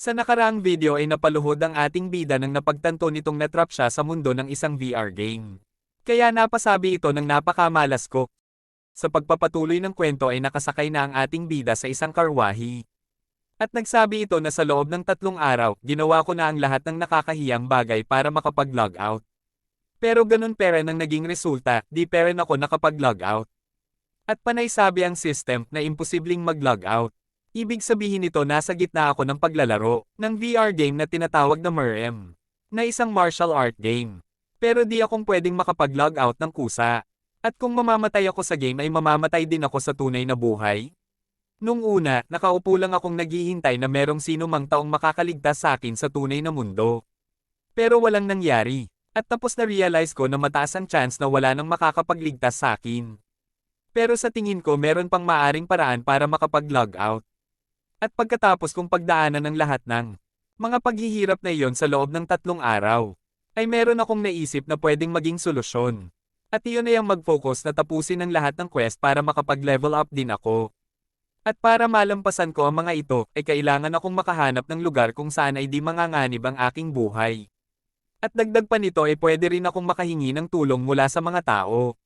Sa nakaraang video ay napaluhod ang ating bida nang napagtanto nitong natrap siya sa mundo ng isang VR game. Kaya napasabi ito ng napakamalas ko. Sa pagpapatuloy ng kwento ay nakasakay na ang ating bida sa isang karwahi. At nagsabi ito na sa loob ng 3 araw, ginawa ko na ang lahat ng nakakahiyang bagay para makapag-log out. Pero ganun pera nang naging resulta, di pera ako nakapag-log out. At panay sabi ang system na imposibleng mag-log out. Ibig sabihin nito nasa gitna ako ng paglalaro ng VR game na tinatawag na MRM, na isang martial art game. Pero di akong pwedeng makapag-log out ng kusa. At kung mamamatay ako sa game ay mamamatay din ako sa tunay na buhay. Nung una, nakaupo lang akong naghihintay na merong sino mang taong makakaligtas sa akin sa tunay na mundo. Pero walang nangyari. At tapos na-realize ko na mataas ang chance na wala nang makakapagligtas sa akin. Pero sa tingin ko meron pang maaring paraan para makapag-log out. At pagkatapos kong pagdaanan ng lahat ng mga paghihirap na iyon sa loob ng 3 araw, ay meron akong naisip na pwedeng maging solusyon. At iyon ay ang mag-focus na tapusin ang lahat ng quest para makapag-level up din ako. At para malampasan ko ang mga ito, ay kailangan akong makahanap ng lugar kung saan ay di manganganib ang aking buhay. At dagdag pa nito ay pwede rin akong makahingi ng tulong mula sa mga tao.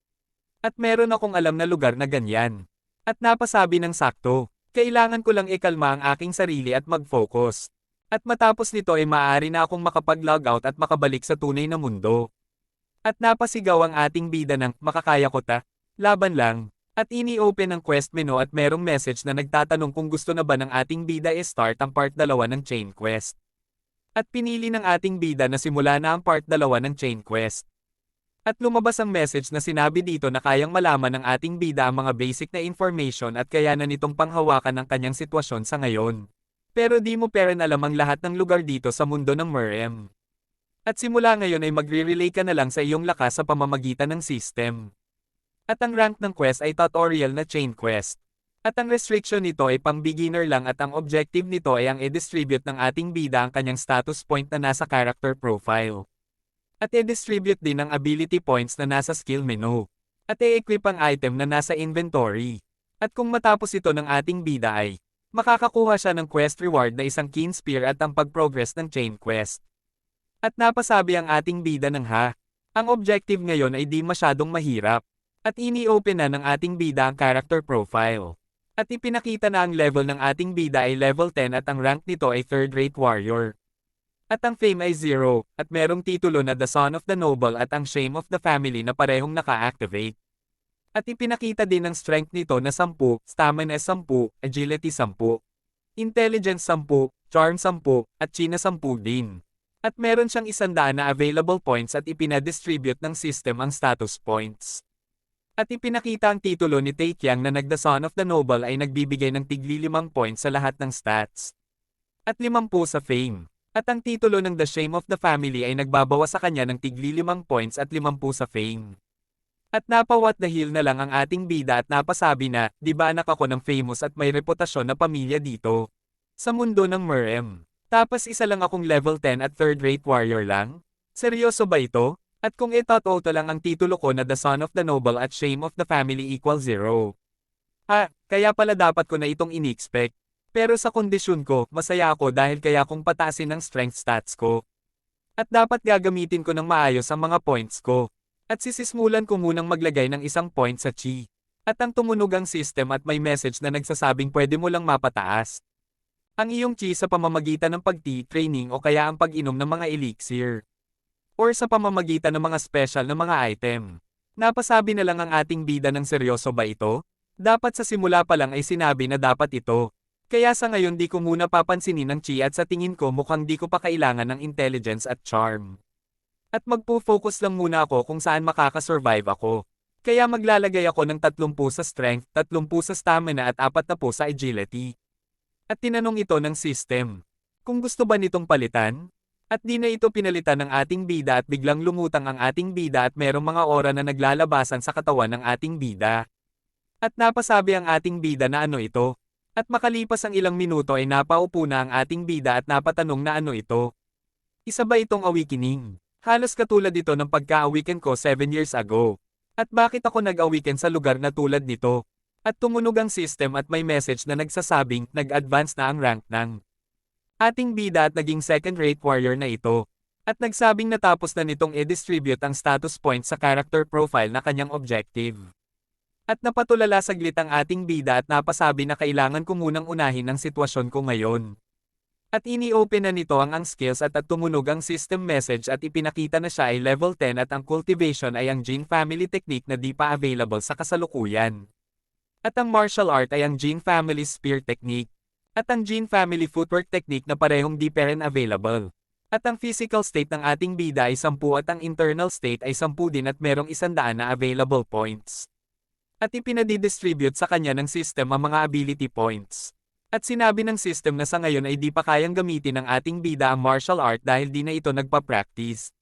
At meron akong alam na lugar na ganyan. At napasabi ng sakto. Kailangan ko lang ikalma ang aking sarili at mag-focus. At matapos nito ay maaari na akong makapag-log out at makabalik sa tunay na mundo. At napasigaw ang ating bida ng, makakaya ko ta, laban lang. At ini-open ang quest menu at merong message na nagtatanong kung gusto na ba ng ating bida i-start ang part 2 ng chain quest. At pinili ng ating bida na simula na ang part 2 ng chain quest. At lumabas ang message na sinabi dito na kayang malaman ng ating bida ang mga basic na information at kaya na nitong panghawakan ang kanyang sitwasyon sa ngayon. Pero di mo peren alam ang lahat ng lugar dito sa mundo ng MRM. At simula ngayon ay magre-relay ka na lang sa iyong lakas sa pamamagitan ng system. At ang rank ng quest ay tutorial na chain quest. At ang restriction nito ay pang beginner lang at ang objective nito ay ang i-distribute ng ating bida ang kanyang status point na nasa character profile. At i-distribute din ang ability points na nasa skill menu. At i-equip ang item na nasa inventory. At kung matapos ito ng ating bida ay, makakakuha siya ng quest reward na isang keen spear at ang pag-progress ng chain quest. At napasabi ang ating bida ng ang objective ngayon ay di masyadong mahirap. At ini-open na ng ating bida ang character profile. At ipinakita na ang level ng ating bida ay level 10 at ang rank nito ay third-rate warrior. At ang fame ay 0, at merong titulo na The Son of the Noble at ang Shame of the Family na parehong naka-activate. At ipinakita din ang strength nito na 10, stamina 10, agility 10, intelligence 10, charm 10, at china 10 din. At meron siyang 100 na available points at ipinadistribute ng system ang status points. At ipinakita ang titulo ni Taekyang na nag-The Son of the Noble ay nagbibigay ng tigli 5 points sa lahat ng stats. At 50 sa fame. At ang titulo ng The Shame of the Family ay nagbabawas sa kanya ng tigli 5 points at 50 sa fame. At napawat dahil na lang ang ating bida at napasabi na, di ba anak ako ng famous at may reputasyon na pamilya dito? Sa mundo ng MRM. Tapos isa lang akong level 10 at third-rate warrior lang? Seryoso ba ito? At kung ito lang ang titulo ko na The Son of the Noble at Shame of the Family equals 0. Kaya pala dapat ko na itong ini-expect. Pero sa kondisyon ko, masaya ako dahil kaya kong pataasin ang strength stats ko. At dapat gagamitin ko ng maayos ang mga points ko. At sisismulan ko munang maglagay ng isang point sa chi. At ang tumunog ang system at may message na nagsasabing pwede mo lang mapataas ang iyong chi sa pamamagitan ng pag-training o kaya ang pag-inom ng mga elixir. Or sa pamamagitan ng mga special na mga item. Napasabi na lang ang ating bida ng seryoso ba ito? Dapat sa simula pa lang ay sinabi na dapat ito. Kaya sa ngayon di ko muna papansinin ang chi at sa tingin ko mukhang di ko pa kailangan ng intelligence at charm. At magpo-focus lang muna ako kung saan makakasurvive ako. Kaya maglalagay ako ng 30 sa strength, 30 sa stamina at 40 sa agility. At tinanong ito ng system. Kung gusto ba nitong palitan? At di na ito pinalitan ng ating bida at biglang lumutang ang ating bida at merong mga aura na naglalabasan sa katawan ng ating bida. At napasabi ang ating bida na ano ito. At makalipas ang ilang minuto ay napaupo na ang ating bida at napatanong na ano ito. Isa ba itong awakening? Halos katulad ito ng pagka-awaken ko 7 years ago. At bakit ako nag-awaken sa lugar na tulad nito? At tumunog ang system at may message na nagsasabing nag-advance na ang rank ng ating bida at naging second-rate warrior na ito. At nagsabing natapos na nitong i-distribute ang status points sa character profile na kanyang objective. At napatulala saglit ang ating bida at napasabi na kailangan ko munang unahin ang sitwasyon ko ngayon. At ini-open na nito ang skills at tumunog ang system message at ipinakita na siya ay level 10 at ang cultivation ay ang Jin Family technique na di pa available sa kasalukuyan. At ang martial art ay ang Jin Family Spear technique. At ang Jin Family Footwork technique na parehong di pa rin available. At ang physical state ng ating bida ay 10 at ang internal state ay 10 din at merong 100 na available points. At ipinadidistribute sa kanya ng system ang mga ability points. At sinabi ng system na sa ngayon ay di pa kayang gamitin ng ating bida ang martial art dahil di na ito nagpa-practice.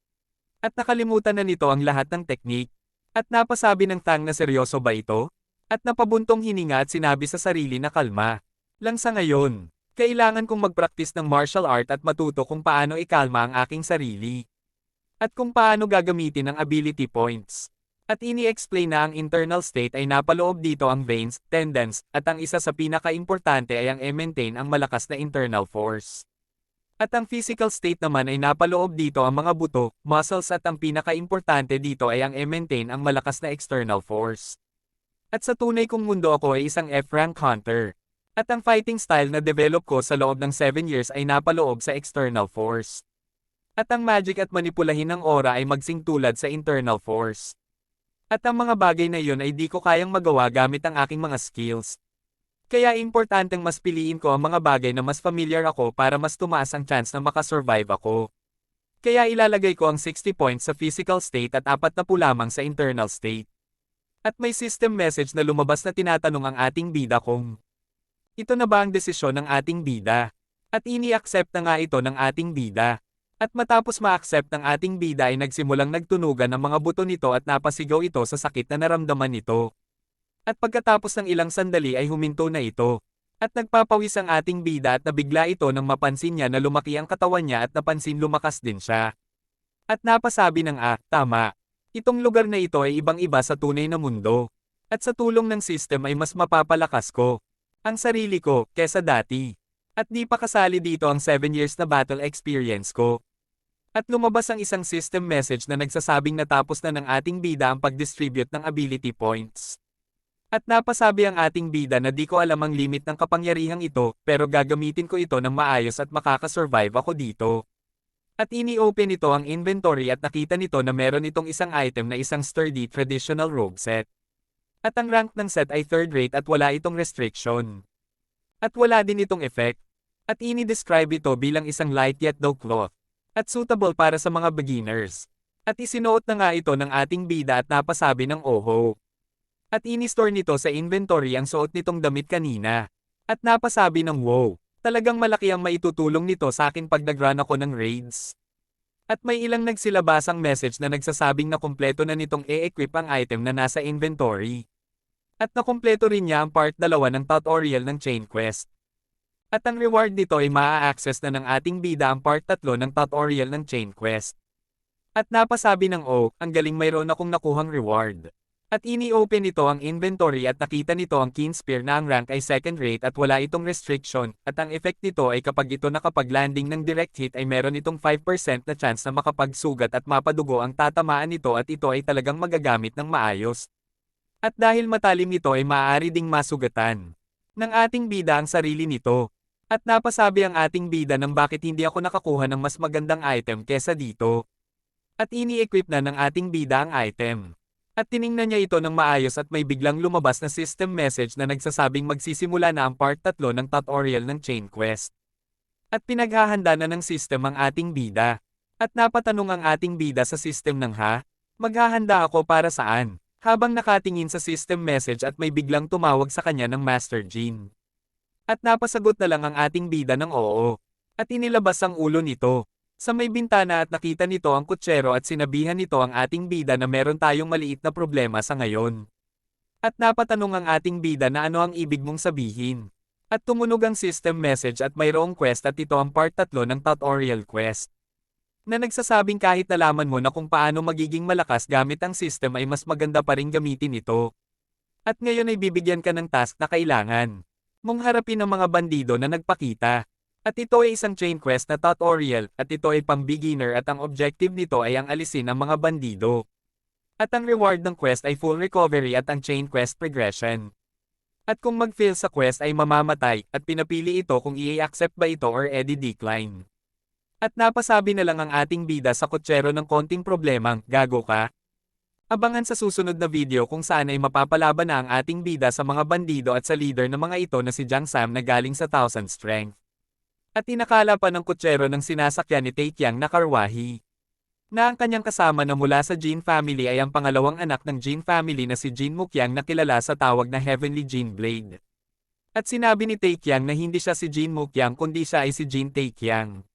At nakalimutan na nito ang lahat ng technique. At napasabi ng Tang na seryoso ba ito? At napabuntong hininga at sinabi sa sarili na kalma. Lang sa ngayon. Kailangan kong mag-practice ng martial art at matuto kung paano ikalma ang aking sarili. At kung paano gagamitin ang ability points. At ini-explain na ang internal state ay napaloob dito ang veins, tendons, at ang isa sa pinaka-importante ay ang i-maintain ang malakas na internal force. At ang physical state naman ay napaloob dito ang mga buto, muscles at ang pinaka-importante dito ay ang i-maintain ang malakas na external force. At sa tunay kong mundo ako ay isang F-rank hunter. At ang fighting style na develop ko sa loob ng 7 years ay napaloob sa external force. At ang magic at manipulahin ng aura ay magsing tulad sa internal force. At ang mga bagay na iyon ay di ko kayang magawa gamit ang aking mga skills. Kaya importanteng mas piliin ko ang mga bagay na mas familiar ako para mas tumaas ang chance na makasurvive ako. Kaya ilalagay ko ang 60 points sa physical state at 40 lamang sa internal state. At may system message na lumabas na tinatanong ang ating bida kung ito na ba ang desisyon ng ating bida? At ini-accept na nga ito ng ating bida. At matapos ma-accept ng ating bida ay nagsimulang nagtunugan ng mga buto nito at napasigaw ito sa sakit na naramdaman nito. At pagkatapos ng ilang sandali ay huminto na ito. At nagpapawis ang ating bida at nabigla ito nang mapansin niya na lumaki ang katawan niya at napansin lumakas din siya. At napasabi ng tama. Itong lugar na ito ay ibang-iba sa tunay na mundo. At sa tulong ng system ay mas mapapalakas ko ang sarili ko, kesa dati. At di pa kasali dito ang 7 years na battle experience ko. At lumabas ang isang system message na nagsasabing natapos na ng ating bida ang pag-distribute ng ability points. At napasabi ang ating bida na di ko alam ang limit ng kapangyarihang ito, pero gagamitin ko ito ng maayos at makakasurvive ako dito. At ini-open nito ang inventory at nakita nito na meron itong isang item na isang sturdy traditional robe set. At ang rank ng set ay third rate at wala itong restriction. At wala din itong effect. At ini-describe ito bilang isang light yet dough cloth. At suitable para sa mga beginners. At isinuot na nga ito ng ating bida at napasabi ng oho. At ini-store nito sa inventory ang suot nitong damit kanina. At napasabi ng wow. Talagang malaki ang maitutulong nito sa akin pag nag-run ako ng raids. At may ilang nagsilabasang message na nagsasabing na kumpleto na nitong e-equip ang item na nasa inventory. At nakumpleto rin niya ang part 2 ng tutorial ng Chain Quest. At ang reward nito ay maa-access na ng ating bida ang part 3 ng tutorial ng Chain Quest. At napasabi ng ang galing mayroon akong nakuhang reward. At ini-open nito ang inventory at nakita nito ang Keen Spear na ang rank ay second rate at wala itong restriction, at ang effect nito ay kapag ito nakapag-landing ng direct hit ay meron itong 5% na chance na makapagsugat at mapadugo ang tatamaan nito at ito ay talagang magagamit ng maayos. At dahil matalim ito ay maaari ding masugatan ng ating bida ang sarili nito. At napasabi ang ating bida ng bakit hindi ako nakakuha ng mas magandang item kesa dito. At ini-equip na ng ating bida ang item. At tiningnan niya ito ng maayos at may biglang lumabas na system message na nagsasabing magsisimula na ang part 3 ng tutorial ng Chain Quest. At pinaghahanda na ng system ang ating bida. At napatanong ang ating bida sa system ng maghahanda ako para saan? Habang nakatingin sa system message at may biglang tumawag sa kanya ng Master Jin. At napasagot na lang ang ating bida ng oo. At inilabas ang ulo nito sa may bintana at nakita nito ang kutsero at sinabihan nito ang ating bida na meron tayong maliit na problema sa ngayon. At napatanong ang ating bida na ano ang ibig mong sabihin. At tumunog ang system message at mayroong quest at ito ang part 3 ng tutorial quest. Na nagsasabing kahit nalaman mo na kung paano magiging malakas gamit ang system ay mas maganda pa rin gamitin ito. At ngayon ay bibigyan ka ng task na kailangan mong harapin ang mga bandido na nagpakita. At ito ay isang chain quest na tutorial, at ito ay pang-beginner at ang objective nito ay ang alisin ang mga bandido. At ang reward ng quest ay full recovery at ang chain quest progression. At kung mag-fail sa quest ay mamamatay, at pinapili ito kung i-accept ba ito or decline. At napasabi na lang ang ating bida sa kutsero ng konting problemang, gago ka? Abangan sa susunod na video kung saan ay mapapalaban na ang ating bida sa mga bandido at sa leader ng mga ito na si Jiang Sam na galing sa Thousand Strength. At inakala pa ng kutsero ng sinasakyan ni Taekyang na karwahi. Na ang kanyang kasama na mula sa Jin family ay ang pangalawang anak ng Jin family na si Jin Mukyang na kilala sa tawag na Heavenly Jin Blade. At sinabi ni Taekyang na hindi siya si Jin Mukyang kundi siya ay si Jin Taekyang.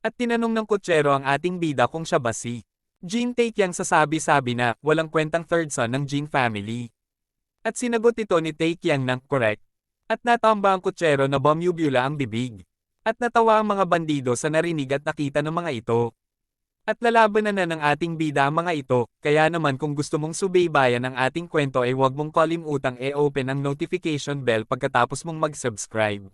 At tinanong ng kutsero ang ating bida kung siya ba si Jin Taekyang sa sabi-sabi na walang kwentang third son ng Jin family. At sinagot ito ni Taekyang ng correct. At natamba ang kutsero na bumubula ang bibig. At natawa ang mga bandido sa narinig at nakita ng mga ito. At lalaban na ng ating bida ang mga ito, kaya naman kung gusto mong subaybayan ang ating kwento ay huwag mong kalimutang i-open ang notification bell pagkatapos mong mag-subscribe.